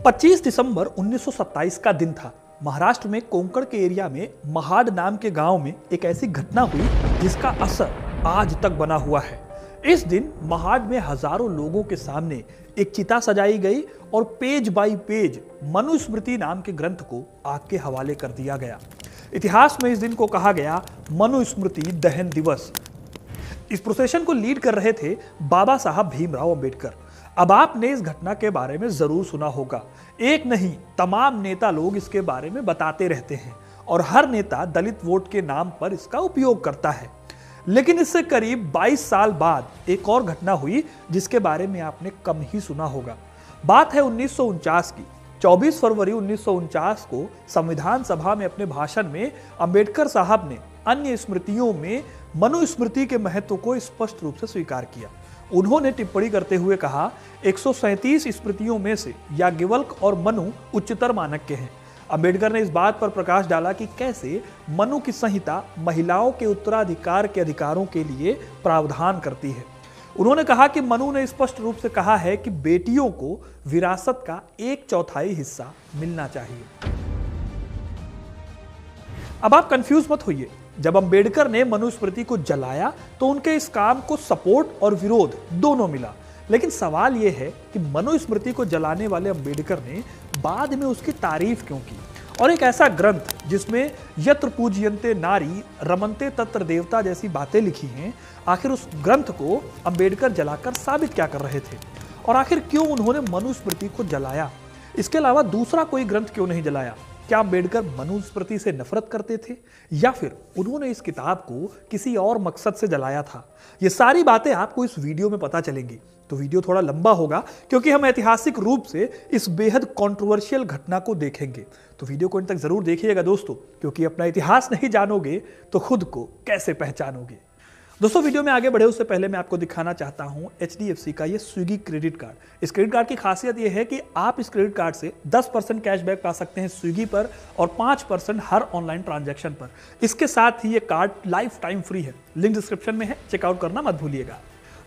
25 दिसंबर 1927 का दिन था। महाराष्ट्र में कोंकण के एरिया में महाड नाम के गांव में एक ऐसी घटना हुई जिसका असर आज तक बना हुआ है। इस दिन महाड में हजारों लोगों के सामने एक चिता सजाई गई और पेज बाई पेज मनुस्मृति नाम के ग्रंथ को आग के हवाले कर दिया गया। इतिहास में इस दिन को कहा गया मनुस्मृति दहन दिवस। इस प्रोसेशन को लीड कर रहे थे बाबा साहब भीमराव अंबेडकर। अब आपने इस घटना के बारे में जरूर सुना होगा। एक नहीं, तमाम नेता लोग इसके बारे में बताते रहते हैं और हर नेता दलित वोट के नाम पर इसका उपयोग करता है। लेकिन इससे करीब 22 साल बाद एक और घटना हुई जिसके बारे में आपने कम ही सुना होगा। बात है 1949 की। 24 फरवरी 1949 को संविधान सभा में अपने भाषण में अंबेडकर साहब ने अन्य स्मृतियों में मनुस्मृति के महत्व को स्पष्ट रूप से स्वीकार किया। उन्होंने टिप्पणी करते हुए कहा, 137 स्मृतियों में से याज्ञवल्क्य और मनु उच्चतर मानक के हैं। अंबेडकर ने इस बात पर प्रकाश डाला कि कैसे मनु की संहिता महिलाओं के उत्तराधिकार के अधिकारों के लिए प्रावधान करती है। उन्होंने कहा कि मनु ने स्पष्ट रूप से कहा है कि बेटियों को विरासत का 1/4 हिस्सा मिलना चाहिए। अब आप कंफ्यूज मत होइए। जब अंबेडकर ने मनुस्मृति को जलाया तो उनके इस काम को सपोर्ट और विरोध दोनों मिला। लेकिन सवाल यह है कि मनुस्मृति को जलाने वाले अंबेडकर ने बाद में उसकी तारीफ क्यों की, और एक ऐसा ग्रंथ जिसमें यत्र पूज्यन्ते नारी रमन्ते तत्र देवता जैसी बातें लिखी हैं, आखिर उस ग्रंथ को अंबेडकर जलाकर साबित क्या कर रहे थे, और आखिर क्यों उन्होंने मनुस्मृति को जलाया? इसके अलावा दूसरा कोई ग्रंथ क्यों नहीं जलाया? क्या अंबेडकर मनुस्मृति से नफरत करते थे या फिर उन्होंने इस किताब को किसी और मकसद से जलाया था? ये सारी बातें आपको इस वीडियो में पता चलेंगी। तो वीडियो थोड़ा लंबा होगा क्योंकि हम ऐतिहासिक रूप से इस बेहद कंट्रोवर्शियल घटना को देखेंगे। तो वीडियो को अंत तक जरूर देखिएगा दोस्तों, क्योंकि अपना इतिहास नहीं जानोगे तो खुद को कैसे पहचानोगे। दोस्तों, वीडियो में आगे बढ़े उससे पहले मैं आपको दिखाना चाहता हूं HDFC का ये स्विगी क्रेडिट कार्ड। इस क्रेडिट कार्ड की खासियत ये है कि आप इस क्रेडिट कार्ड से 10% कैशबैक पा सकते हैं स्विगी पर और 5% हर ऑनलाइन ट्रांजैक्शन पर। इसके साथ ही ये कार्ड लाइफ टाइम फ्री है। लिंक डिस्क्रिप्शन में है, चेकआउट करना मत भूलिएगा।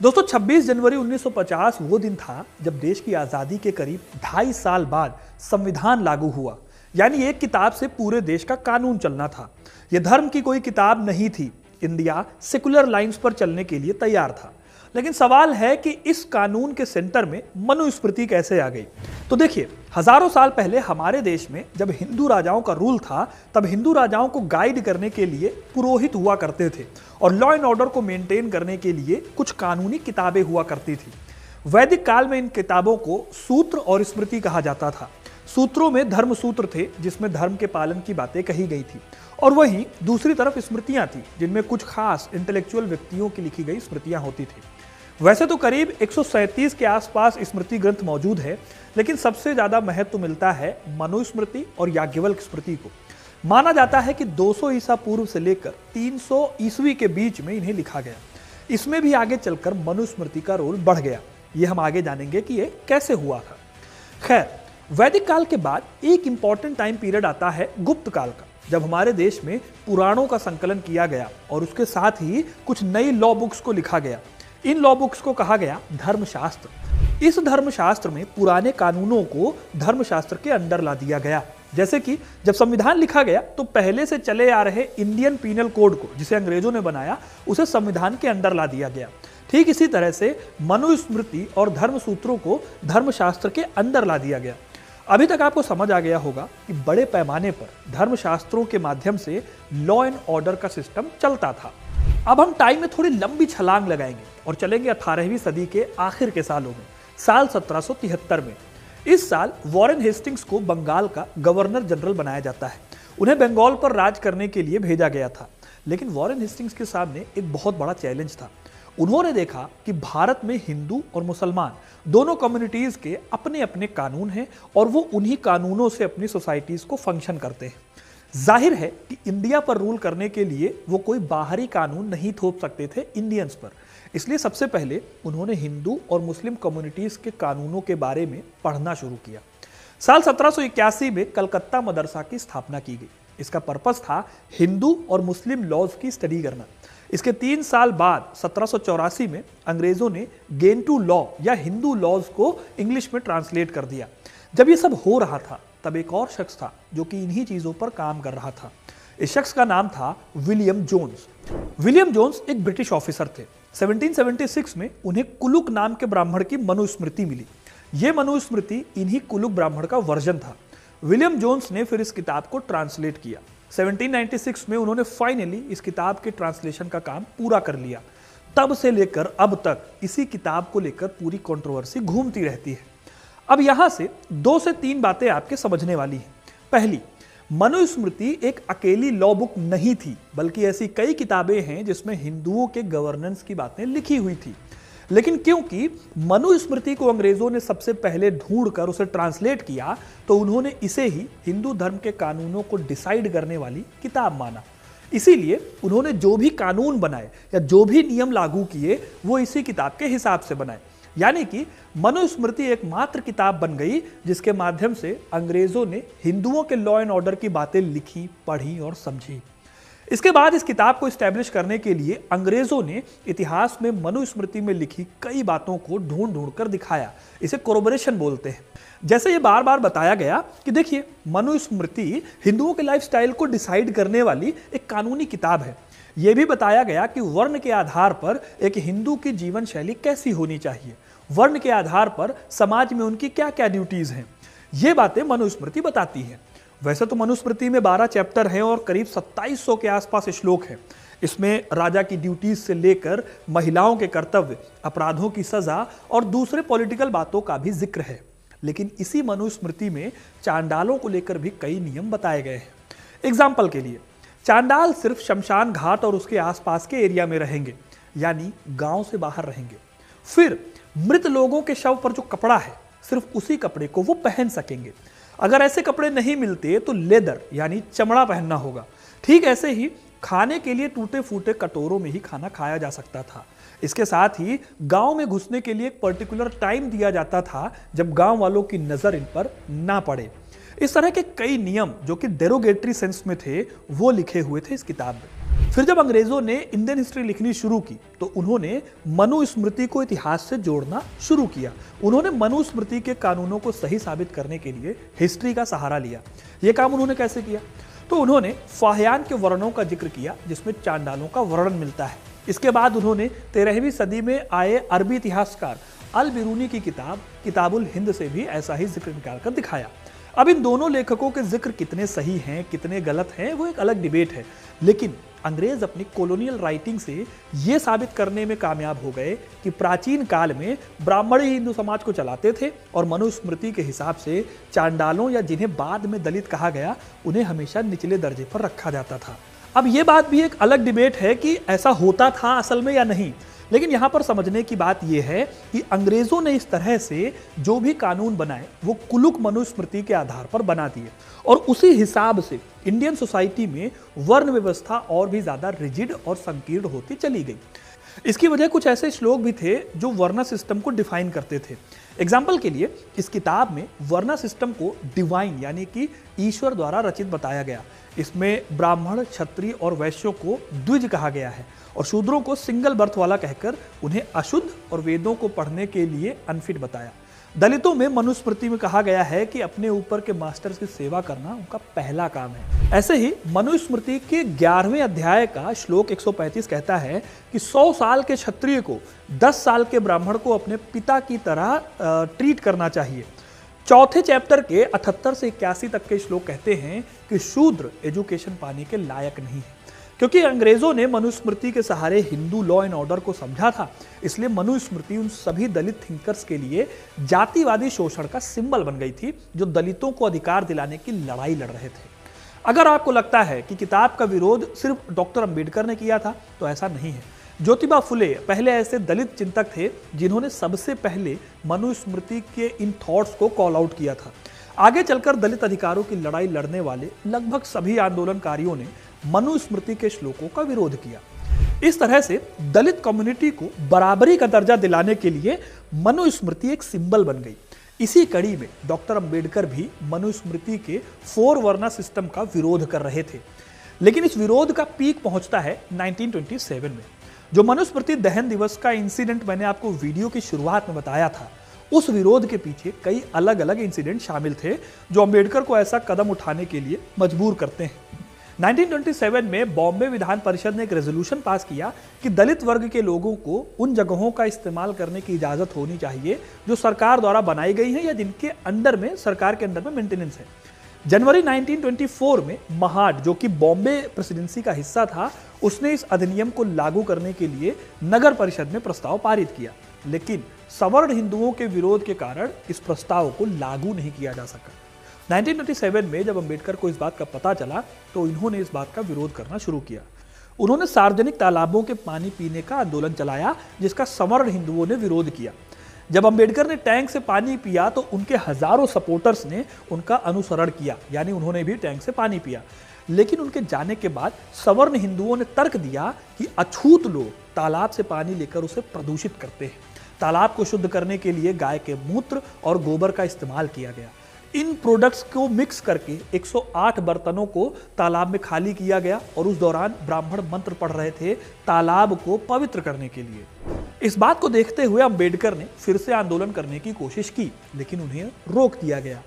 दोस्तों, 26 जनवरी 1950 वो दिन था जब देश की आज़ादी के करीब 2.5 साल बाद संविधान लागू हुआ। यानी एक किताब से पूरे देश का कानून चलना था। यह धर्म की कोई किताब नहीं थी। इंडिया सेकुलर लाइंस पर चलने के लिए तैयार था। लेकिन सवाल है कि इस कानून के सेंटर में मनुस्मृति कैसे आ गई? तो देखिए, हजारों साल पहले हमारे देश में जब हिंदू राजाओं का रूल था, तब हिंदू राजाओं को गाइड करने के लिए पुरोहित हुआ करते थे और लॉ एंड ऑर्डर को मेंटेन करने के लिए कुछ कानूनी किताबें हुआ करती थी। वैदिक काल में इन किताबों को सूत्र और स्मृति कहा जाता था। सूत्रों में धर्म सूत्र थे जिसमें धर्म के पालन की बातें कही गई थी, और वहीं दूसरी तरफ स्मृतियां थी जिनमें कुछ खास इंटेलेक्चुअल व्यक्तियों की लिखी गई स्मृतियां होती थी। वैसे तो करीब 137 के आसपास स्मृति ग्रंथ मौजूद है, लेकिन सबसे ज्यादा महत्व मिलता है मनुस्मृति और याज्ञवल्क्य स्मृति को। माना जाता है कि 200 ईसा पूर्व से लेकर 300 ईस्वी के बीच में इन्हें लिखा गया। इसमें भी आगे चलकर मनुस्मृति का रोल बढ़ गया। ये हम आगे जानेंगे कि ये कैसे हुआ था। खैर, वैदिक काल के बाद एक इंपॉर्टेंट टाइम पीरियड आता है गुप्त काल का, जब हमारे देश में पुराणों का संकलन किया गया और उसके साथ ही कुछ नई लॉ बुक्स को लिखा गया। इन लॉ बुक्स को कहा गया धर्मशास्त्र। इस धर्मशास्त्र में पुराने कानूनों को धर्मशास्त्र के अंडर ला दिया गया। जैसे कि जब संविधान लिखा गया तो पहले से चले आ रहे इंडियन पीनल कोड को, जिसे अंग्रेजों ने बनाया, उसे संविधान के अंडर ला दिया गया। ठीक इसी तरह से मनुस्मृति और धर्मसूत्रों को धर्मशास्त्र के अंदर ला दिया गया। अभी तक आपको समझ आ गया होगा कि बड़े पैमाने पर धर्मशास्त्रों के माध्यम से लॉ एंड ऑर्डर का सिस्टम चलता था। अब हम टाइम में थोड़ी लंबी छलांग लगाएंगे और चलेंगे 18वीं सदी के आखिर के सालों में, साल 1773 में। इस साल वॉरेन हेस्टिंग्स को बंगाल का गवर्नर जनरल बनाया जाता है। उन्हें बंगाल पर राज करने के लिए भेजा गया था। लेकिन वॉरेन हेस्टिंग्स के सामने एक बहुत बड़ा चैलेंज था। उन्होंने देखा कि भारत में हिंदू और मुसलमान दोनों कम्युनिटीज के अपने अपने कानून हैं और वो उन्हीं कानूनों से अपनी सोसाइटीज को फंक्शन करते हैं। जाहिर है कि इंडिया पर रूल करने के लिए वो कोई बाहरी कानून नहीं थोप सकते थे इंडियंस पर। इसलिए सबसे पहले उन्होंने हिंदू और मुस्लिम कम्युनिटीज के कानूनों के बारे में पढ़ना शुरू किया। साल 1781 में कलकत्ता मदरसा की स्थापना की गई। इसका पर्पस था हिंदू और मुस्लिम लॉज की स्टडी करना। इसके 3 साल बाद 1784 में अंग्रेजों ने गेंटू लॉ या हिंदू लॉज को इंग्लिश में ट्रांसलेट कर दिया। जब ये सब हो रहा था तब एक और शख्स था जो कि इन्हीं चीजों पर काम कर रहा था। इस शख्स का नाम था विलियम जोन्स। विलियम जोन्स एक ब्रिटिश ऑफिसर थे। 1776 में उन्हें कुलुक नाम के ब्राह्मण की मनुस्मृति मिली। यह मनुस्मृति इन्हीं कुलुक ब्राह्मण का वर्जन था। विलियम जोन्स ने फिर इस किताब को ट्रांसलेट किया। 1796 में उन्होंने फाइनली इस किताब के ट्रांसलेशन का काम पूरा कर लिया। तब से लेकर अब तक इसी किताब को लेकर पूरी कंट्रोवर्सी घूमती रहती है। अब यहां से 2 से 3 बातें आपके समझने वाली हैं। पहली, मनुस्मृति एक अकेली लॉ बुक नहीं थी, बल्कि ऐसी कई किताबें हैं जिसमें हिंदुओं के गवर्नेंस की बातें लिखी हुई थी। लेकिन क्योंकि मनुस्मृति को अंग्रेजों ने सबसे पहले ढूंढकर उसे ट्रांसलेट किया, तो उन्होंने इसे ही हिंदू धर्म के कानूनों को डिसाइड करने वाली किताब माना। इसीलिए उन्होंने जो भी कानून बनाए या जो भी नियम लागू किए वो इसी किताब के हिसाब से बनाए। यानी कि मनुस्मृति एकमात्र किताब बन गई जिसके माध्यम से अंग्रेजों ने हिंदुओं के लॉ एंड ऑर्डर की बातें लिखी, पढ़ी और समझी। इसके बाद इस किताब को एस्टैब्लिश करने के लिए अंग्रेजों ने इतिहास में मनुस्मृति में लिखी कई बातों को ढूंढ ढूंढ कर दिखाया। इसे कोरोबोरेशन बोलते हैं। जैसे ये बार बार बताया गया कि देखिए, मनुस्मृति हिंदुओं के लाइफस्टाइल को डिसाइड करने वाली एक कानूनी किताब है। यह भी बताया गया कि वर्ण के आधार पर एक हिंदू की जीवन शैली कैसी होनी चाहिए, वर्ण के आधार पर समाज में उनकी क्या क्या ड्यूटीज हैं, ये बातें मनुस्मृति बताती है। वैसे तो मनुस्मृति में 12 चैप्टर हैं और करीब 2700 के आसपास श्लोक हैं। इसमें राजा की ड्यूटीज से लेकर महिलाओं के कर्तव्य, अपराधों की सजा और दूसरे पॉलिटिकल बातों का भी जिक्र है। लेकिन इसी मनुस्मृति में चांडालों को लेकर भी कई नियम बताए गए हैं। एग्जाम्पल के लिए, चांडाल सिर्फ शमशान घाट और उसके आसपास के एरिया में रहेंगे, यानी गांव से बाहर रहेंगे। फिर मृत लोगों के शव पर जो कपड़ा है, सिर्फ उसी कपड़े को वो पहन सकेंगे। अगर ऐसे कपड़े नहीं मिलते तो लेदर यानी चमड़ा पहनना होगा। ठीक ऐसे ही खाने के लिए टूटे फूटे कटोरों में ही खाना खाया जा सकता था। इसके साथ ही गांव में घुसने के लिए एक पर्टिकुलर टाइम दिया जाता था जब गांव वालों की नजर इन पर ना पड़े। इस तरह के कई नियम जो कि डेरोगेटरी सेंस में थे वो लिखे हुए थे इस किताब में। फिर जब अंग्रेजों ने इंडियन हिस्ट्री लिखनी शुरू की तो उन्होंने मनुस्मृति को इतिहास से जोड़ना शुरू किया। उन्होंने मनुस्मृति के कानूनों को सही साबित करने के लिए हिस्ट्री का सहारा लिया। यह काम उन्होंने कैसे किया? तो उन्होंने फाहियान के वर्णों का जिक्र किया जिसमें चांडालों का वर्णन मिलता है। इसके बाद उन्होंने 13वीं सदी में आए अरबी इतिहासकार अल बिरूनी की किताब किताबुल हिंद से भी ऐसा ही जिक्र निकालकर दिखाया। अब इन दोनों लेखकों के जिक्र कितने सही हैं, कितने गलत हैं, वो एक अलग डिबेट है। लेकिन अंग्रेज अपनी कॉलोनियल राइटिंग से ये साबित करने में कामयाब हो गए कि प्राचीन काल में ब्राह्मण ही हिंदू समाज को चलाते थे और मनुस्मृति के हिसाब से चांडालों या जिन्हें बाद में दलित कहा गया, उन्हें हमेशा निचले दर्जे पर रखा जाता था। अब ये बात भी एक अलग डिबेट है कि ऐसा होता था असल में या नहीं। लेकिन यहाँ पर समझने की बात यह है कि अंग्रेजों ने इस तरह से जो भी कानून बनाए वो कुलुक मनुस्मृति के आधार पर बना दिए और उसी हिसाब से इंडियन सोसाइटी में वर्ण व्यवस्था और भी ज्यादा रिजिड और संकीर्ण होती चली गई। इसकी वजह कुछ ऐसे श्लोक भी थे जो वर्ना सिस्टम को डिफाइन करते थे। एग्जाम्पल के लिए इस किताब में वर्ना सिस्टम को डिवाइन यानी कि ईश्वर द्वारा रचित बताया गया। इसमें ब्राह्मण, क्षत्रिय और वैश्यों को द्विज कहा गया है और शूद्रों को सिंगल बर्थ वाला कहकर उन्हें अशुद्ध और वेदों को पढ़ने के लिए अनफिट बताया। दलितों में मनुस्मृति में कहा गया है कि अपने ऊपर के मास्टर्स की सेवा करना उनका पहला काम है। ऐसे ही मनुस्मृति के 11वें अध्याय का श्लोक 135 कहता है कि 100 साल के क्षत्रिय को 10 साल के ब्राह्मण को अपने पिता की तरह ट्रीट करना चाहिए। चौथे चैप्टर के 78 से 81 तक के श्लोक कहते हैं कि शूद्र एजुकेशन पाने के लायक नहीं है। क्योंकि अंग्रेजों ने मनुस्मृति के सहारे हिंदू लॉ एंड ऑर्डर को समझा था, इसलिए मनुस्मृति उन सभी दलित थिंकर्स के लिए जातिवादी शोषण का सिंबल बन गई थी जो दलितों को अधिकार दिलाने की लड़ाई लड़ रहे थे। अगर आपको लगता है कि किताब का विरोध सिर्फ डॉक्टर अंबेडकर ने किया था तो ऐसा नहीं है। ज्योतिबा फुले पहले ऐसे दलित चिंतक थे जिन्होंने सबसे पहले मनुस्मृति के इन थॉट्स को कॉल आउट किया था। आगे चलकर दलित अधिकारों की लड़ाई लड़ने वाले लगभग सभी आंदोलनकारियों ने मनुस्मृति के श्लोकों का विरोध किया। इस तरह से दलित कम्युनिटी को बराबरी का दर्जा दिलाने के लिए मनुस्मृति एक सिंबल बन गई। इसी कड़ी में डॉक्टर अंबेडकर भी मनुस्मृति के 4 वर्ना सिस्टम का विरोध कर रहे थे। लेकिन इस विरोध का पीक पहुंचता है 1927 में। जो मनुस्मृति दहन दिवस का इंसिडेंट मैंने आपको वीडियो की शुरुआत में बताया था, उस विरोध के पीछे कई अलग अलग इंसिडेंट शामिल थे जो अंबेडकर को ऐसा कदम उठाने के लिए मजबूर करते हैं। 1927 में बॉम्बे विधान परिषद ने एक रेजोल्यूशन पास किया कि दलित वर्ग के लोगों को उन जगहों का इस्तेमाल करने की इजाजत होनी चाहिए जो सरकार द्वारा बनाई गई हैं या जिनके अंडर में सरकार के अंडर में मेंटेनेंस है। जनवरी 1924 में महाड, जो कि बॉम्बे प्रेसिडेंसी का हिस्सा था, उसने इस अधिनियम को लागू करने के लिए नगर परिषद में प्रस्ताव पारित किया, लेकिन सवर्ण हिंदुओं के विरोध के कारण इस प्रस्ताव को लागू नहीं किया जा सका। 1927 में जब अंबेडकर को इस बात का पता चला तो इन्होंने इस बात का विरोध करना शुरू किया। उन्होंने सार्वजनिक तालाबों के पानी पीने का आंदोलन चलाया, जिसका सवर्ण हिंदुओं ने विरोध किया। जब अंबेडकर ने टैंक से पानी पिया तो उनके हजारों सपोर्टर्स ने उनका अनुसरण किया, यानी उन्होंने भी टैंक से पानी पिया। लेकिन उनके जाने के बाद सवर्ण हिंदुओं ने तर्क दिया कि अछूत लोग तालाब से पानी लेकर उसे प्रदूषित करते हैं। तालाब को शुद्ध करने के लिए गाय के मूत्र और गोबर का इस्तेमाल किया गया। इन प्रोडक्ट्स को मिक्स करके 108 बर्तनों को तालाब में खाली किया गया और उस दौरान ब्राह्मण मंत्र पढ़ रहे थे तालाब को पवित्र करने के लिए। इस बात को देखते हुए अंबेडकर ने फिर से आंदोलन करने की कोशिश की, लेकिन उन्हें रोक दिया गया।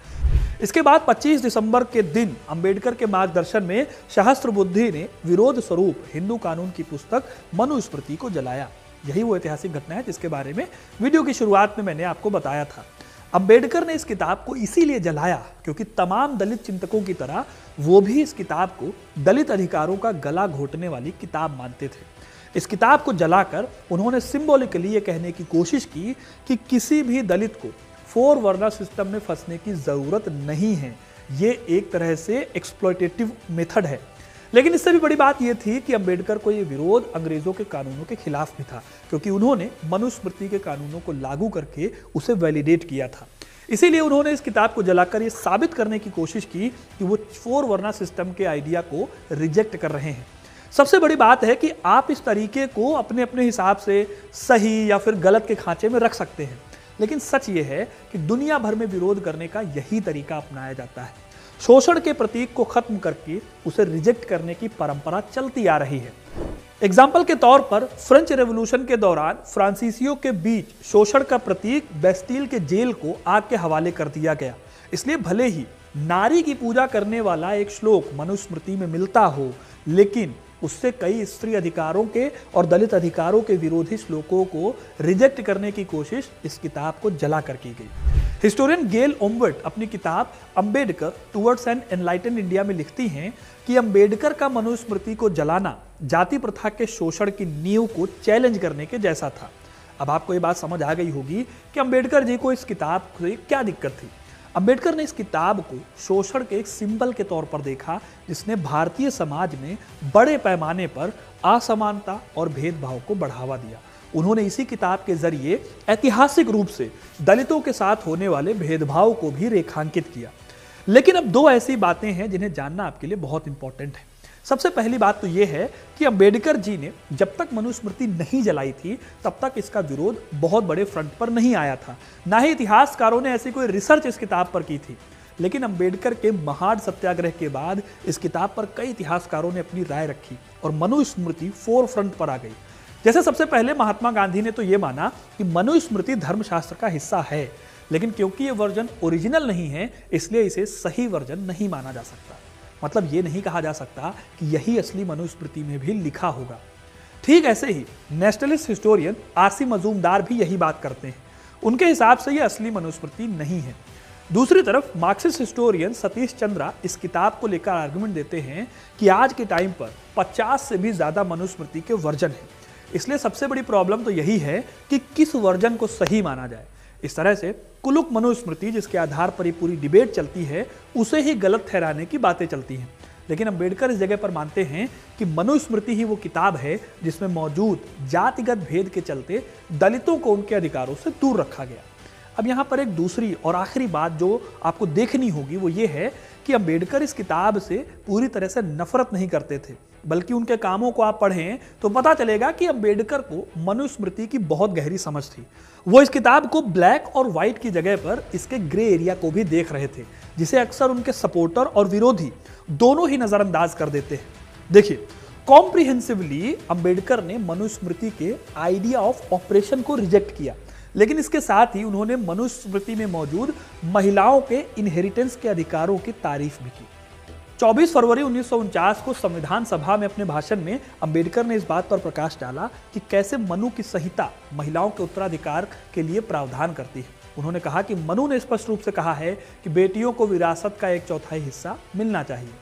इसके बाद 25 दिसंबर के दिन अंबेडकर के मार्गदर्शन में सहस्त्रबुद्धि ने विरोध स्वरूप हिंदू कानून की पुस्तक मनुस्मृति को जलाया। यही वो ऐतिहासिक घटना है जिसके बारे में वीडियो की शुरुआत में मैंने आपको बताया था। अंबेडकर ने इस किताब को इसीलिए जलाया क्योंकि तमाम दलित चिंतकों की तरह वो भी इस किताब को दलित अधिकारों का गला घोटने वाली किताब मानते थे। इस किताब को जलाकर उन्होंने सिंबॉलिकली ये कहने की कोशिश की कि किसी भी दलित को 4 वर्ना सिस्टम में फंसने की जरूरत नहीं है। ये एक तरह से एक्सप्लॉयटेटिव मेथड है। लेकिन इससे भी बड़ी बात यह थी कि अंबेडकर को यह विरोध अंग्रेजों के कानूनों के खिलाफ भी था, क्योंकि उन्होंने मनुस्मृति के कानूनों को लागू करके उसे वैलिडेट किया था। इसीलिए उन्होंने इस किताब को जलाकर यह साबित करने की कोशिश की कि वो 4 वर्ना सिस्टम के आइडिया को रिजेक्ट कर रहे हैं। सबसे बड़ी बात है कि आप इस तरीके को अपने अपने हिसाब से सही या फिर गलत के खांचे में रख सकते हैं, लेकिन सच ये है कि दुनिया भर में विरोध करने का यही तरीका अपनाया जाता है। शोषण के प्रतीक को खत्म करके उसे रिजेक्ट करने की परंपरा चलती आ रही है। एग्जाम्पल के तौर पर फ्रेंच रेवोल्यूशन के दौरान फ्रांसीसियों के बीच शोषण का प्रतीक बेस्टील के जेल को आग के हवाले कर दिया गया। इसलिए भले ही नारी की पूजा करने वाला एक श्लोक मनुस्मृति में मिलता हो, लेकिन उससे कई स्त्री अधिकारों के और दलित अधिकारों के विरोधी श्लोकों को रिजेक्ट करने की कोशिश इस किताब को जलाकर की गई। हिस्टोरियन गेल ओम्वेट अपनी किताब Ambedkar towards an enlightened India में लिखती हैं कि अंबेडकर का मनुस्मृति को जलाना जाति प्रथा के शोषण की नींव को चैलेंज करने के जैसा था। अब आपको ये बात समझ आ गई होगी कि अंबेडकर जी को इस किताब से क्या दिक्कत थी। अंबेडकर ने इस किताब को शोषण के एक सिंबल के तौर पर देखा, जिसने भारतीय समाज में बड़े पैमाने पर असमानता और भेदभाव को बढ़ावा दिया। उन्होंने इसी किताब के जरिए ऐतिहासिक रूप से दलितों के साथ होने वाले भेदभाव को भी रेखांकित किया। लेकिन अब 2 ऐसी बातें हैं जिन्हें जानना आपके लिए बहुत इंपॉर्टेंट है। सबसे पहली बात तो यह है कि अंबेडकर जी ने जब तक मनुस्मृति नहीं जलाई थी तब तक इसका विरोध बहुत बड़े फ्रंट पर नहीं आया था, ना ही इतिहासकारों ने ऐसी कोई रिसर्च इस किताब पर की थी। लेकिन अंबेडकर के महाड सत्याग्रह के बाद इस किताब पर कई इतिहासकारों ने अपनी राय रखी और मनुस्मृति फोर फ्रंट पर आ गई। जैसे सबसे पहले महात्मा गांधी ने तो यह माना कि मनुस्मृति धर्मशास्त्र का हिस्सा है, लेकिन क्योंकि यह वर्जन ओरिजिनल नहीं है इसलिए इसे सही वर्जन नहीं माना जा सकता। मतलब ये नहीं कहा जा सकता कि यही असली मनुस्मृति में भी लिखा होगा। ठीक ऐसे ही नेशनलिस्ट हिस्टोरियन आरसी मजूमदार भी यही बात करते हैं। उनके हिसाब से यह असली मनुस्मृति नहीं है। दूसरी तरफ मार्क्सिस्ट हिस्टोरियन सतीश चंद्रा इस किताब को लेकर आर्गुमेंट देते हैं कि आज के टाइम पर 50 से भी ज्यादा मनुस्मृति के वर्जन हैं। इसलिए सबसे बड़ी प्रॉब्लम तो यही है कि किस वर्जन को सही माना जाए। इस तरह से कुलुक मनुस्मृति जिसके आधार पर ये पूरी डिबेट चलती है उसे ही गलत ठहराने की बातें चलती हैं। लेकिन अंबेडकर इस जगह पर मानते हैं कि मनुस्मृति ही वो किताब है जिसमें मौजूद जातिगत भेद के चलते दलितों को उनके अधिकारों से दूर रखा गया। अब यहाँ पर एक दूसरी और आखिरी बात जो आपको देखनी होगी वो ये है कि अंबेडकर इस किताब से पूरी तरह से नफरत नहीं करते थे, बल्कि उनके कामों को आप पढ़ें तो पता चलेगा कि अंबेडकर को मनुस्मृति की बहुत गहरी समझ थी। वो इस किताब को ब्लैक और व्हाइट की जगह पर इसके ग्रे एरिया को भी देख रहे थे, जिसे अक्सर उनके सपोर्टर और विरोधी दोनों ही नजरअंदाज कर देते हैं। देखिए, कॉम्प्रिहेंसिवली अंबेडकर ने मनुस्मृति के आइडिया ऑफ ऑपरेशन को रिजेक्ट किया, लेकिन इसके साथ ही उन्होंने मनुस्मृति में मौजूद महिलाओं के इनहेरिटेंस के अधिकारों की तारीफ भी की। 24 फरवरी 1949 को संविधान सभा में अपने भाषण में अंबेडकर ने इस बात पर प्रकाश डाला कि कैसे मनु की संहिता महिलाओं के उत्तराधिकार के लिए प्रावधान करती है। उन्होंने कहा कि मनु ने स्पष्ट रूप से कहा है कि बेटियों को विरासत का 1/4 हिस्सा मिलना चाहिए।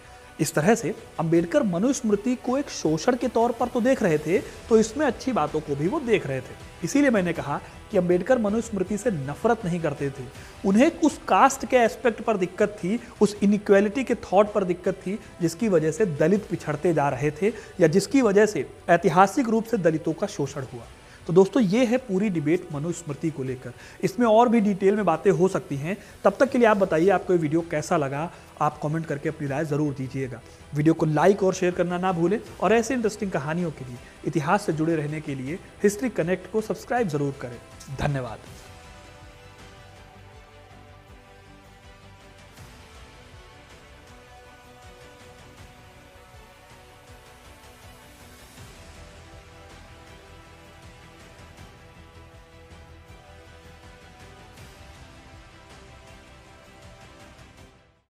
इस तरह से अंबेडकर मनुस्मृति को एक शोषण के तौर पर तो देख रहे थे, तो इसमें अच्छी बातों को भी वो देख रहे थे। इसीलिए मैंने कहा कि अंबेडकर मनुस्मृति से नफरत नहीं करते थे। उन्हें उस कास्ट के एस्पेक्ट पर दिक्कत थी, उस इनइक्वालिटी के थॉट पर दिक्कत थी, जिसकी वजह से दलित पिछड़ते जा रहे थे या जिसकी वजह से ऐतिहासिक रूप से दलितों का शोषण हुआ। तो दोस्तों, ये है पूरी डिबेट मनुस्मृति को लेकर। इसमें और भी डिटेल में बातें हो सकती हैं। तब तक के लिए आप बताइए आपको ये वीडियो कैसा लगा। आप कमेंट करके अपनी राय जरूर दीजिएगा। वीडियो को लाइक और शेयर करना ना भूलें और ऐसे इंटरेस्टिंग कहानियों के लिए, इतिहास से जुड़े रहने के लिए हिस्ट्री कनेक्ट को सब्सक्राइब जरूर करें। धन्यवाद।